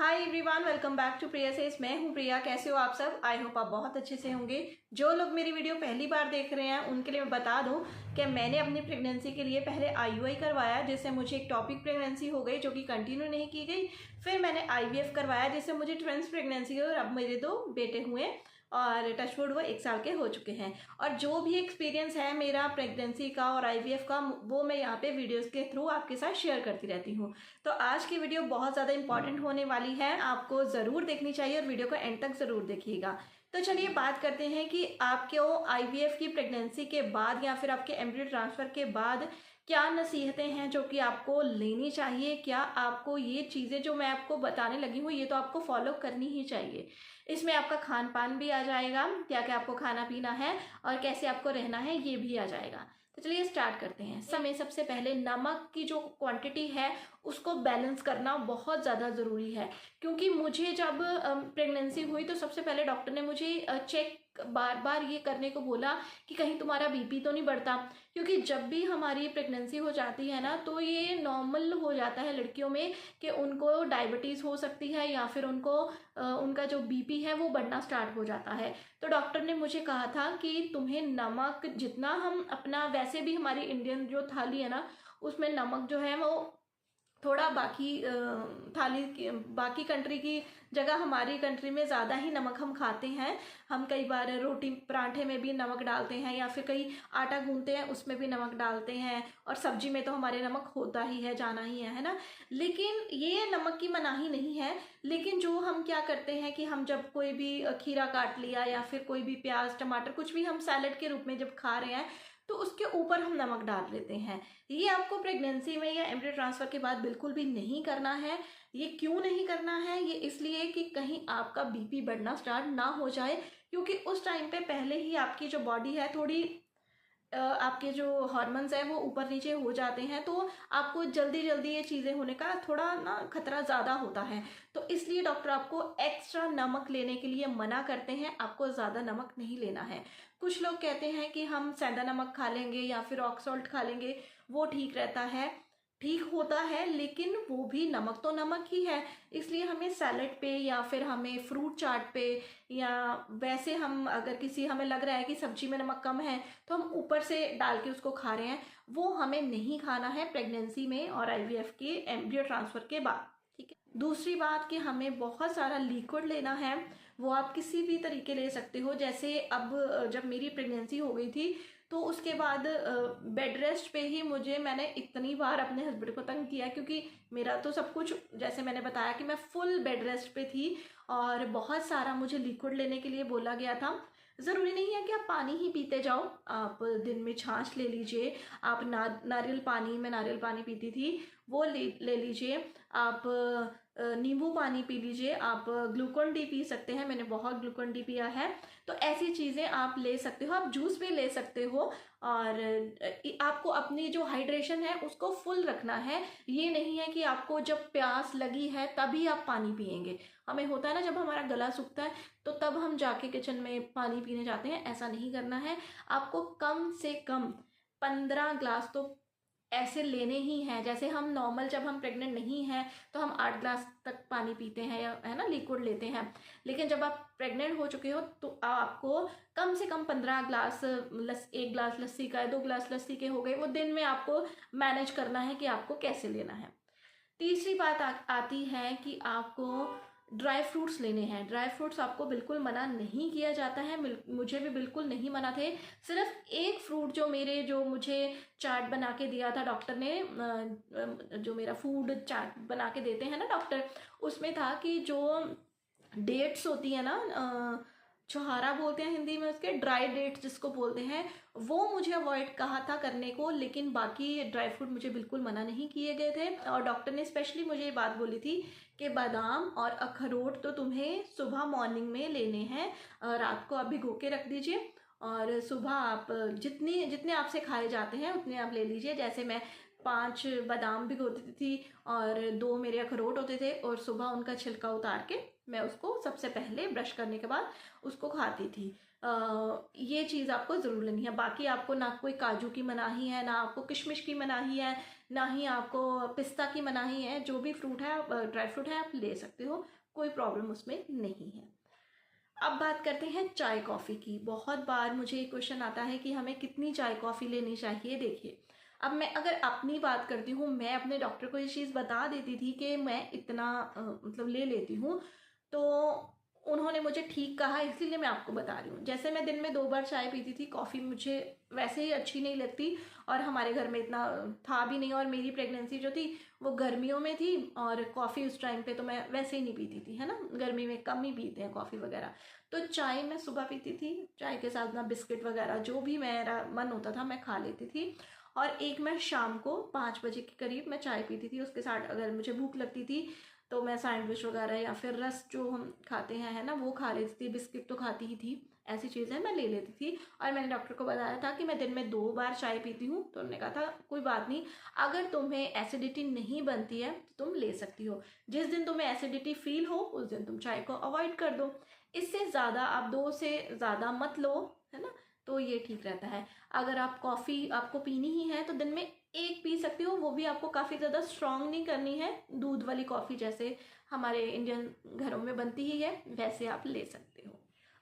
Hi everyone, welcome back to Priya says. मैं हूं प्रिया। कैसे हो आप सब? आई होप आप बहुत अच्छे से होंगे। जो लोग मेरी वीडियो पहली बार देख रहे हैं उनके लिए मैं बता दूं कि मैंने अपनी प्रेगनेंसी के लिए पहले आईयूआई करवाया, जिससे मुझे एक टॉपिक प्रेगनेंसी हो गई जो कि कंटिन्यू नहीं की गई। फिर मैंने आईवीएफ करवाया, जिससे मुझे ट्विंस प्रेगनेंसी हुई और अब मेरे 2 बेटे हुए और टचवुड वो 1 साल के हो चुके हैं। और जो भी एक्सपीरियंस है मेरा प्रेगनेंसी का और आईवीएफ का, वो मैं यहाँ पे वीडियोस के थ्रू आपके साथ शेयर करती रहती हूँ। तो आज की वीडियो बहुत ज़्यादा इंपॉर्टेंट होने वाली है, आपको ज़रूर देखनी चाहिए और वीडियो को एंड तक ज़रूर देखिएगा। तो चलिए बात करते हैं कि आपको आईवीएफ की प्रेगनेंसी के बाद या फिर आपके एम्ब्रियो ट्रांसफ़र के बाद क्या नसीहतें हैं जो कि आपको लेनी चाहिए। क्या आपको ये चीज़ें जो मैं आपको बताने लगी हूँ ये तो आपको फॉलो करनी ही चाहिए। इसमें आपका खान पान भी आ जाएगा, क्या क्या आपको खाना पीना है और कैसे आपको रहना है ये भी आ जाएगा। तो चलिए स्टार्ट करते हैं। समय सबसे पहले नमक की जो क्वांटिटी है उसको बैलेंस करना बहुत ज़्यादा ज़रूरी है, क्योंकि मुझे जब प्रेगनेंसी हुई तो सबसे पहले डॉक्टर ने मुझे चेक बार बार ये करने को बोला कि कहीं तुम्हारा बीपी तो नहीं बढ़ता, क्योंकि जब भी हमारी प्रेगनेंसी हो जाती है ना तो ये नॉर्मल हो जाता है लड़कियों में कि उनको डायबिटीज़ हो सकती है या फिर उनको उनका जो बीपी है वो बढ़ना स्टार्ट हो जाता है। तो डॉक्टर ने मुझे कहा था कि तुम्हें नमक जितना हम अपना, वैसे भी हमारी इंडियन जो थाली है ना उसमें नमक जो है वो थोड़ा बाकी थाली की बाकी कंट्री की जगह हमारी कंट्री में ज़्यादा ही नमक हम खाते हैं। हम कई बार रोटी पराठे में भी नमक डालते हैं या फिर कई आटा गूंथते हैं उसमें भी नमक डालते हैं, और सब्जी में तो हमारे नमक होता ही है, जाना ही है ना। लेकिन ये नमक की मनाही नहीं है। लेकिन जो हम क्या करते हैं कि हम जब कोई भी खीरा काट लिया या फिर कोई भी प्याज टमाटर कुछ भी हम सैलेड के रूप में जब खा रहे हैं तो उसके ऊपर हम नमक डाल लेते हैं। ये आपको प्रेगनेंसी में या एम्ब्रियो ट्रांसफ़र के बाद बिल्कुल भी नहीं करना है। ये क्यों नहीं करना है? ये इसलिए कि कहीं आपका बीपी बढ़ना स्टार्ट ना हो जाए, क्योंकि उस टाइम पे पहले ही आपकी जो बॉडी है थोड़ी आपके जो हार्मोन्स हैं वो ऊपर नीचे हो जाते हैं, तो आपको जल्दी जल्दी ये चीज़ें होने का थोड़ा ना खतरा ज़्यादा होता है। तो इसलिए डॉक्टर आपको एक्स्ट्रा नमक लेने के लिए मना करते हैं, आपको ज़्यादा नमक नहीं लेना है। कुछ लोग कहते हैं कि हम सेंधा नमक खा लेंगे या फिर रॉक सॉल्ट खा लेंगे, वो ठीक रहता है। ठीक होता है, लेकिन वो भी नमक तो नमक ही है। इसलिए हमें सैलेड पे या फिर हमें फ्रूट चाट पे या वैसे हम अगर किसी हमें लग रहा है कि सब्जी में नमक कम है तो हम ऊपर से डाल के उसको खा रहे हैं, वो हमें नहीं खाना है प्रेगनेंसी में और आईवीएफ के एम्ब्रियो ट्रांसफ़र के बाद। ठीक है। दूसरी बात कि हमें बहुत सारा लिक्विड लेना है, वो आप किसी भी तरीके ले सकते हो। जैसे अब जब मेरी प्रेगनेंसी हो गई थी तो उसके बाद बेड रेस्ट पे ही मैंने इतनी बार अपने हस्बैंड को तंग किया, क्योंकि मेरा तो सब कुछ, जैसे मैंने बताया कि मैं फुल बेड रेस्ट पे थी और बहुत सारा मुझे लिक्विड लेने के लिए बोला गया था। ज़रूरी नहीं है कि आप पानी ही पीते जाओ, आप दिन में छाछ ले लीजिए, आप नारियल पानी, मैं नारियल पानी पीती थी वो ले लीजिए, आप नींबू पानी पी लीजिए, आप ग्लूकोन डी पी सकते हैं, मैंने बहुत ग्लूकोन डी पिया है। तो ऐसी चीज़ें आप ले सकते हो, आप जूस भी ले सकते हो। और आपको अपनी जो हाइड्रेशन है उसको फुल रखना है। ये नहीं है कि आपको जब प्यास लगी है तभी आप पानी पिएंगे। हमें होता है ना जब हमारा गला सूखता है तो तब हम जाके किचन में पानी पीने जाते हैं, ऐसा नहीं करना है। आपको कम से कम 15 ग्लास तो ऐसे लेने ही हैं। जैसे हम नॉर्मल जब हम प्रेग्नेंट नहीं हैं तो हम 8 ग्लास तक पानी पीते हैं या है ना लिक्विड लेते हैं, लेकिन जब आप प्रेग्नेंट हो चुके हो तो आपको कम से कम 15 ग्लास 1 ग्लास लस्सी का, 2 ग्लास लस्सी के हो गए, वो दिन में आपको मैनेज करना है कि आपको कैसे लेना है। तीसरी बात आती है कि आपको ड्राई फ्रूट्स लेने हैं। ड्राई फ्रूट्स आपको बिल्कुल मना नहीं किया जाता है, मुझे भी बिल्कुल नहीं मना थे। सिर्फ एक फ्रूट जो मुझे चार्ट बना के दिया था डॉक्टर ने, जो मेरा फूड चार्ट बना के देते हैं ना डॉक्टर, उसमें था कि जो डेट्स होती है ना, छुहारा बोलते हैं हिंदी में उसके, ड्राई डेट्स जिसको बोलते हैं, वो मुझे अवॉइड कहा था करने को, लेकिन बाकी ड्राई फ्रूट मुझे बिल्कुल मना नहीं किए गए थे। और डॉक्टर ने स्पेशली मुझे ये बात बोली थी कि बादाम और अखरोट तो तुम्हें सुबह मॉर्निंग में लेने हैं, रात को आप भिगो के रख दीजिए और सुबह आप जितने आपसे खाए जाते हैं उतने आप ले लीजिए। जैसे मैं 5 बादाम भिगोती थी और 2 मेरे अखरोट होते थे, और सुबह उनका छिलका उतार के मैं उसको सबसे पहले ब्रश करने के बाद उसको खाती थी। ये चीज़ आपको ज़रूर लेनी है। बाकी आपको ना कोई काजू की मनाही है, ना आपको किशमिश की मनाही है, ना ही आपको पिस्ता की मनाही है। जो भी फ्रूट है, ड्राई फ्रूट है, आप ले सकते हो, कोई प्रॉब्लम उसमें नहीं है। अब बात करते हैं चाय कॉफ़ी की। बहुत बार मुझे ये क्वेश्चन आता है कि हमें कितनी चाय कॉफ़ी लेनी चाहिए। देखिए, अब मैं अगर अपनी बात करती हूँ, मैं अपने डॉक्टर को ये चीज़ बता देती थी कि मैं इतना मतलब ले लेती हूँ, तो उन्होंने मुझे ठीक कहा, इसलिए मैं आपको बता रही हूँ। जैसे मैं दिन में 2 बार चाय पीती थी, कॉफ़ी मुझे वैसे ही अच्छी नहीं लगती और हमारे घर में इतना था भी नहीं, और मेरी प्रेगनेंसी जो थी वो गर्मियों में थी और कॉफ़ी उस टाइम पे तो मैं वैसे ही नहीं पीती थी, है ना, गर्मी में कम ही पीते हैं कॉफ़ी वगैरह। तो चाय मैं सुबह पीती थी, चाय के साथ ना बिस्किट वगैरह जो भी मेरा मन होता था मैं खा लेती थी। और एक मैं शाम को 5 बजे के करीब मैं चाय पीती थी, उसके साथ अगर मुझे भूख लगती थी तो मैं सैंडविच वगैरह या फिर रस जो हम खाते हैं, है ना, वो खा लेती थी। बिस्किट तो खाती ही थी, ऐसी चीज़ें मैं ले लेती थी। और मैंने डॉक्टर को बताया था कि मैं दिन में 2 बार चाय पीती हूँ, तो उन्होंने कहा था कोई बात नहीं, अगर तुम्हें एसिडिटी नहीं बनती है तो तुम ले सकती हो। जिस दिन तुम्हें एसिडिटी फील हो उस दिन तुम चाय को अवॉइड कर दो, इससे ज़्यादा आप 2 से ज़्यादा मत लो, है ना, तो ये ठीक रहता है। अगर आप कॉफ़ी आपको पीनी ही है तो दिन में 1 पी सकती हो, वो भी आपको काफ़ी ज़्यादा स्ट्रॉन्ग नहीं करनी है। दूध वाली कॉफ़ी जैसे हमारे इंडियन घरों में बनती ही है वैसे आप ले सकते हो।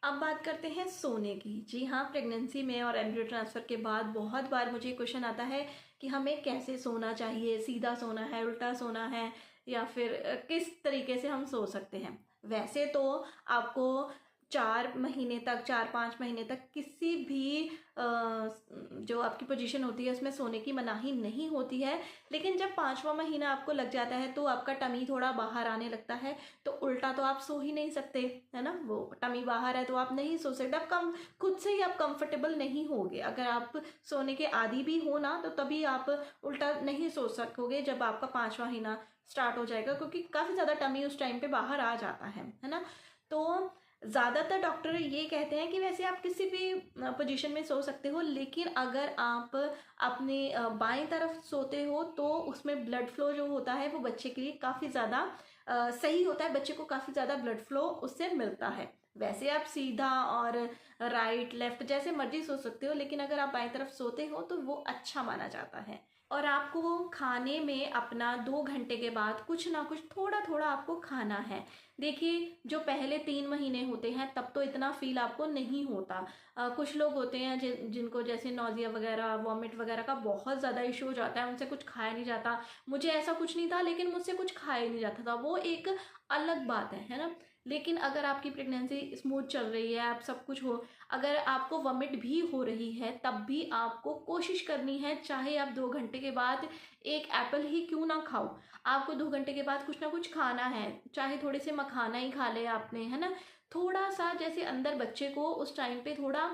अब बात करते हैं सोने की। जी हाँ, प्रेगनेंसी में और एम्ब्रियो ट्रांसफ़र के बाद बहुत बार मुझे क्वेश्चन आता है कि हमें कैसे सोना चाहिए, सीधा सोना है, उल्टा सोना है, या फिर किस तरीके से हम सो सकते हैं। वैसे तो आपको 4 महीने तक, 4-5 महीने तक किसी भी जो आपकी पोजीशन होती है उसमें सोने की मनाही नहीं होती है। लेकिन जब 5वां महीना आपको लग जाता है तो आपका टमी थोड़ा बाहर आने लगता है, तो उल्टा तो आप सो ही नहीं सकते, है ना, वो टमी बाहर है तो आप नहीं सो सकते। आप कम खुद से ही आप कंफर्टेबल नहीं होगे। अगर आप सोने के आदी भी हो ना तो तभी आप उल्टा नहीं सो सकोगे जब आपका 5वां महीना स्टार्ट हो जाएगा, क्योंकि काफ़ी ज़्यादा टमी उस टाइम पे बाहर आ जाता है ना। तो ज़्यादातर डॉक्टर ये कहते हैं कि वैसे आप किसी भी पोजीशन में सो सकते हो, लेकिन अगर आप अपने बाएं तरफ सोते हो तो उसमें ब्लड फ्लो जो होता है वो बच्चे के लिए काफ़ी ज़्यादा सही होता है, बच्चे को काफ़ी ज़्यादा ब्लड फ्लो उससे मिलता है। वैसे आप सीधा और राइट लेफ्ट जैसे मर्जी सो सकते हो, लेकिन अगर आप बाएं तरफ सोते हो तो वो अच्छा माना जाता है। और आपको खाने में अपना 2 घंटे के बाद कुछ ना कुछ थोड़ा थोड़ा आपको खाना है। देखिए, जो पहले 3 महीने होते हैं तब तो इतना फील आपको नहीं होता। कुछ लोग होते हैं जिनको जैसे नौजिया वगैरह, वॉमिट वगैरह का बहुत ज़्यादा इशू हो जाता है, उनसे कुछ खाया नहीं जाता। मुझे ऐसा कुछ नहीं था, लेकिन मुझसे कुछ खाया नहीं जाता था, वो एक अलग बात है ना। लेकिन अगर आपकी प्रेगनेंसी स्मूथ चल रही है, आप सब कुछ हो, अगर आपको वॉमिट भी हो रही है तब भी आपको कोशिश करनी है, चाहे आप 2 घंटे के बाद 1 एप्पल ही क्यों ना खाओ, आपको 2 घंटे के बाद कुछ ना कुछ खाना है। चाहे थोड़े से मखाना ही खा ले आपने, है ना, थोड़ा सा जैसे अंदर बच्चे को उस टाइम पे थोड़ा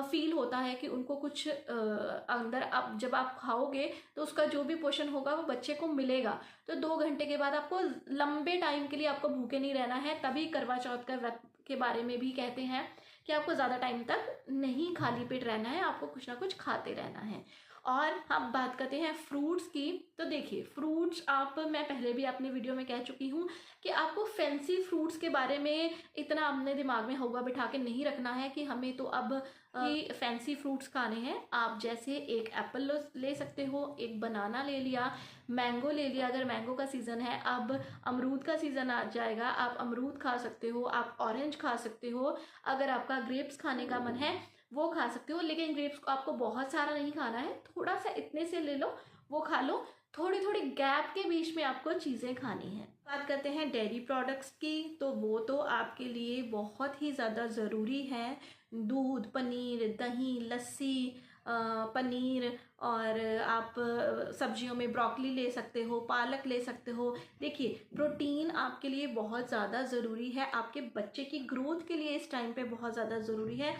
फील होता है कि उनको कुछ अंदर, अब जब आप खाओगे तो उसका जो भी पोषण होगा वो बच्चे को मिलेगा। तो 2 घंटे के बाद आपको लंबे टाइम के लिए आपको भूखे नहीं रहना है। तभी करवा चौथ का व्रत के बारे में भी कहते हैं कि आपको ज़्यादा टाइम तक नहीं खाली पेट रहना है, आपको कुछ ना कुछ खाते रहना है। और हम बात करते हैं फ्रूट्स की। तो देखिए, फ्रूट्स मैं पहले भी अपनी वीडियो में कह चुकी हूँ कि आपको फैंसी फ्रूट्स के बारे में इतना अपने दिमाग में हवा बिठा के नहीं रखना है कि हमें तो अब ही फैंसी फ्रूट्स खाने हैं। आप जैसे एक एप्पल ले सकते हो, एक बनाना ले लिया, मैंगो ले लिया, अगर मैंगो का सीज़न है, अब अमरूद का सीज़न आ जाएगा, आप अमरूद खा सकते हो, आप ऑरेंज खा सकते हो, अगर आपका ग्रेप्स खाने का मन है वो खा सकते हो। लेकिन ग्रेप्स को आपको बहुत सारा नहीं खाना है, थोड़ा सा इतने से ले लो, वो खा लो। थोड़ी थोड़ी गैप के बीच में आपको चीज़ें खानी है। बात करते हैं डेयरी प्रोडक्ट्स की, तो वो तो आपके लिए बहुत ही ज़्यादा ज़रूरी है। दूध, पनीर, दही, लस्सी, पनीर, और आप सब्जियों में ब्रोकली ले सकते हो, पालक ले सकते हो। देखिए, प्रोटीन आपके लिए बहुत ज़्यादा ज़रूरी है, आपके बच्चे की ग्रोथ के लिए इस टाइम पे बहुत ज़्यादा ज़रूरी है।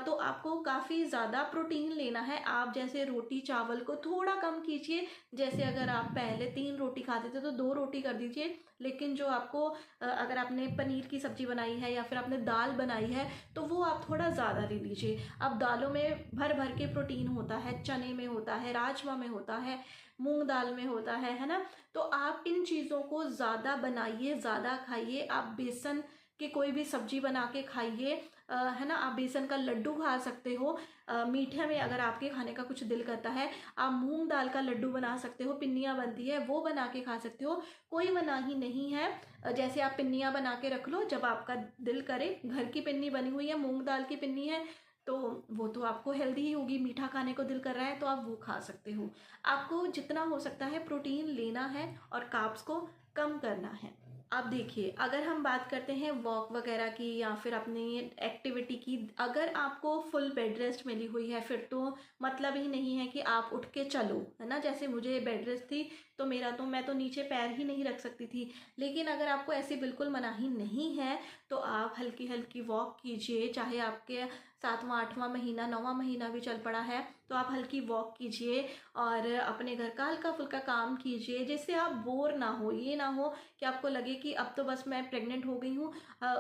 तो आपको काफ़ी ज़्यादा प्रोटीन लेना है। आप जैसे रोटी चावल को थोड़ा कम कीजिए, जैसे अगर आप पहले 3 रोटी खाते थे तो 2 रोटी कर दीजिए। लेकिन जो आपको अगर आपने पनीर की सब्ज़ी बनाई है या फिर आपने दाल बनाई है तो वो आप थोड़ा ज़्यादा ले लीजिए। अब दालों में भर भर के प्रोटीन होता है, चने में होता है, राजमा में होता है, मूंग दाल में होता है ना। तो आप इन चीज़ों को ज़्यादा बनाइए, ज़्यादा खाइए। आप बेसन कि कोई भी सब्जी बना के खाइए, है ना। आप बेसन का लड्डू खा सकते हो, मीठे में अगर आपके खाने का कुछ दिल करता है आप मूंग दाल का लड्डू बना सकते हो, पिन्नियाँ बनती है वो बना के खा सकते हो, कोई मनाही नहीं है। जैसे आप पिन्नियाँ बना के रख लो, जब आपका दिल करे, घर की पिन्नी बनी हुई है, मूंग दाल की पिन्नी है, तो वो तो आपको हेल्दी ही होगी, मीठा खाने को दिल कर रहा है तो आप वो खा सकते हो। आपको जितना हो सकता है प्रोटीन लेना है और कार्ब्स को कम करना है। अब देखिए, अगर हम बात करते हैं वॉक वगैरह की या फिर अपनी एक्टिविटी की, अगर आपको फुल बेड रेस्ट मिली हुई है फिर तो मतलब ही नहीं है कि आप उठ के चलो, है ना। जैसे मुझे बेड रेस्ट थी तो मैं तो नीचे पैर ही नहीं रख सकती थी। लेकिन अगर आपको ऐसी बिल्कुल मनाही नहीं है तो आप हल्की हल्की वॉक कीजिए, चाहे आपके 7वां 8वां महीना 9वां महीना भी चल पड़ा है तो आप हल्की वॉक कीजिए और अपने घर का हल्का फुल्का काम कीजिए, जिससे आप बोर ना हो। ये ना हो कि आपको लगे कि अब तो बस मैं प्रेग्नेंट हो गई हूँ,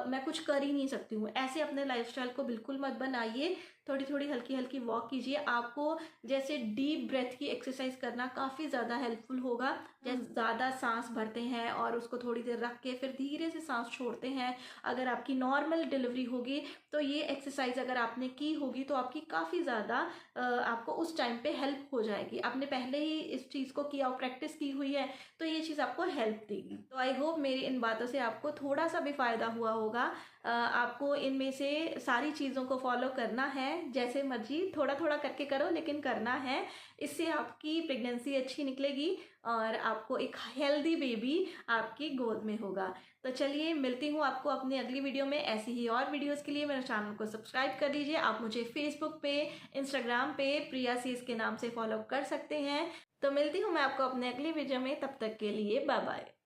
मैं कुछ कर ही नहीं सकती हूँ। ऐसे अपने लाइफस्टाइल को बिल्कुल मत बनाइए। थोड़ी थोड़ी हल्की हल्की वॉक कीजिए। आपको जैसे डीप ब्रेथ की एक्सरसाइज करना काफ़ी ज़्यादा हेल्पफुल होगा। जैसे ज़्यादा सांस भरते हैं और उसको थोड़ी देर रख के फिर धीरे से सांस छोड़ते हैं। अगर आपकी नॉर्मल डिलीवरी होगी तो ये एक्सरसाइज अगर आपने की होगी तो आपकी काफ़ी ज़्यादा आपको उस टाइम पे हेल्प हो जाएगी। आपने पहले ही इस चीज़ को किया, प्रैक्टिस की हुई है, तो ये चीज़ आपको हेल्प देगी। तो आई होप मेरी इन बातों से आपको थोड़ा सा भी फ़ायदा हुआ होगा। आपको इनमें से सारी चीज़ों को फॉलो करना है, जैसे मर्जी थोड़ा थोड़ा करके करो लेकिन करना है। इससे आपकी प्रेगनेंसी अच्छी निकलेगी और आपको एक हेल्दी बेबी आपकी गोद में होगा। तो चलिए, मिलती हूँ आपको अपनी अगली वीडियो में। ऐसी ही और वीडियोस के लिए मेरे चैनल को सब्सक्राइब कर लीजिए। आप मुझे फेसबुक पे, इंस्टाग्राम पे प्रिया सीज के नाम से फॉलो कर सकते हैं। तो मिलती हूँ मैं आपको अपने अगली वीडियो में, तब तक के लिए बाय बाय।